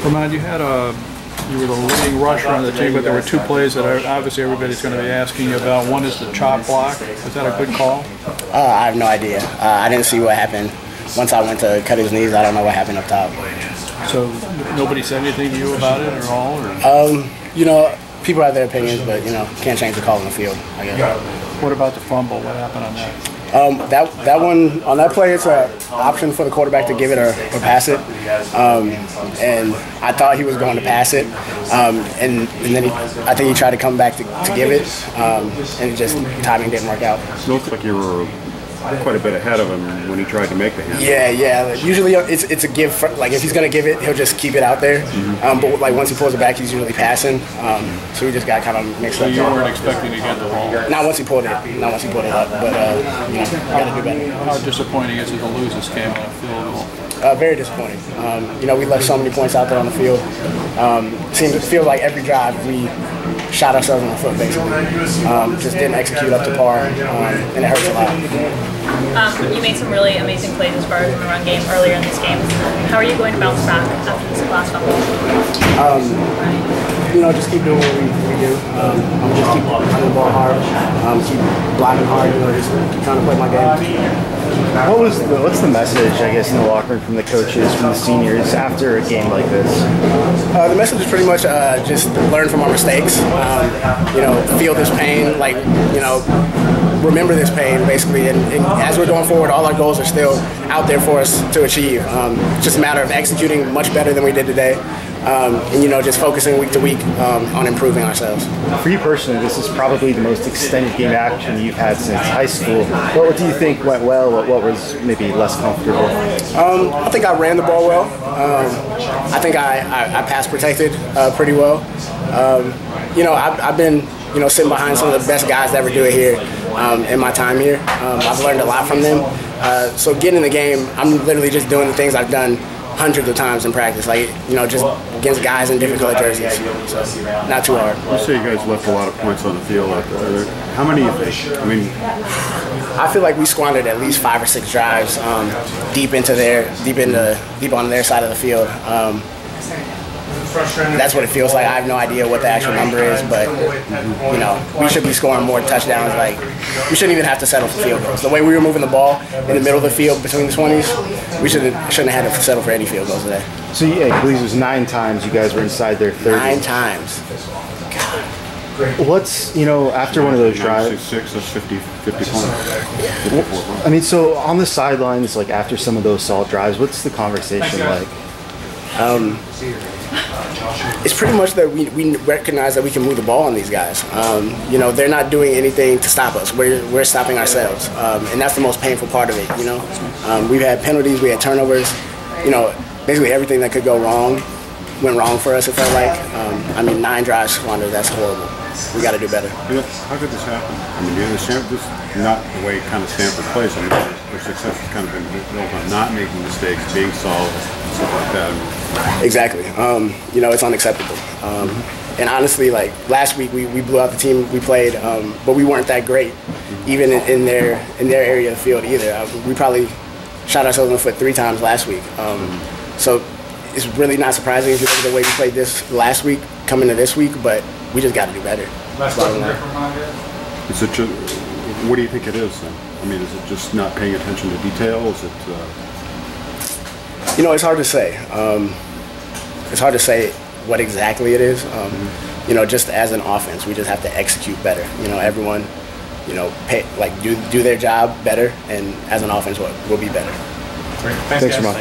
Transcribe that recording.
Remound, you were the leading rusher on the team, but there were two plays that obviously everybody's going to be asking you about. One is the chop block. Was that a good call? I have no idea. I didn't see what happened. Once I went to cut his knees, I don't know what happened up top. So nobody said anything to you about it at all? Or? People have their opinions, but can't change the call on the field, I guess. What about the fumble? What happened on that? That one, on that play, it's an option for the quarterback to give it or pass it. And I thought he was going to pass it. And then I think he tried to come back to give it. And timing didn't work out. It looks like you were quite a bit ahead of him when he tried to make the hand. Yeah. Usually it's a give. Like if he's going to give it, he'll just keep it out there. But like once he pulls it back, he's usually passing. So we just got kind of mixed up. So you weren't expecting to get the ball? Not once he pulled it. Not once he pulled it up. But got to do better. How disappointing is it to lose this game on a field goal? Very disappointing. We left so many points out there on the field. It feels like every drive we shot ourselves in the foot, basically. Just didn't execute up to par, and it hurts a lot. You made some really amazing plays as far as in the run game earlier in this game. How are you going to bounce back after this last fumble? Just keep doing what we do. Just keep running the ball hard, keep blocking hard, just keep trying to play my game. What's the message, I guess, in the locker room from the coaches, from the seniors after a game like this? The message is pretty much just learn from our mistakes. Feel this pain, remember this pain, basically. And as we're going forward, all our goals are still out there for us to achieve. It's just a matter of executing much better than we did today. Just focusing week to week on improving ourselves. For you personally, this is probably the most extended game action you've had since high school. What do you think went well? What was maybe less comfortable? I think I ran the ball well. I think I pass protected pretty well. I've been sitting behind some of the best guys that ever do it here in my time here. I've learned a lot from them. So getting in the game, I'm literally just doing the things I've done hundreds of times in practice, just against guys in different color jerseys. So not too hard. You say you guys left a lot of points on the field out there. How many you think? I feel like we squandered at least 5 or 6 drives deep on their side of the field. That's what it feels like. I have no idea what the actual number is, but we should be scoring more touchdowns. We shouldn't even have to settle for field goals. The way we were moving the ball in the middle of the field between the 20s, we shouldn't have had to settle for any field goals today. So I believe it was 9 times you guys were inside their 30. 9 times. What's, after one of those drives? 6, that's 50 points. So on the sidelines, after some of those solid drives, what's the conversation like? It's pretty much that we recognize that we can move the ball on these guys. They're not doing anything to stop us. We're stopping ourselves, and that's the most painful part of it. We've had penalties, we had turnovers. Basically everything that could go wrong went wrong for us. It felt like. 9 drives squandered. That's horrible. We got to do better. How could this happen? This is not the way kind of Stanford plays. Their success has kind of been built on not making mistakes, being solid, and stuff like that. Exactly. It's unacceptable. And honestly, last week we blew out the team we played, but we weren't that great, even in their area of the field either. We probably shot ourselves in the foot 3 times last week. So it's really not surprising if you look at the way we played this last week, coming to this week, but we just got to do better. What do you think it is then? Is it just not paying attention to detail? Is it? It's hard to say. It's hard to say what exactly it is. Just as an offense, we just have to execute better. Everyone, do their job better, and as an offense, we'll be better. Great. Thanks, Remound.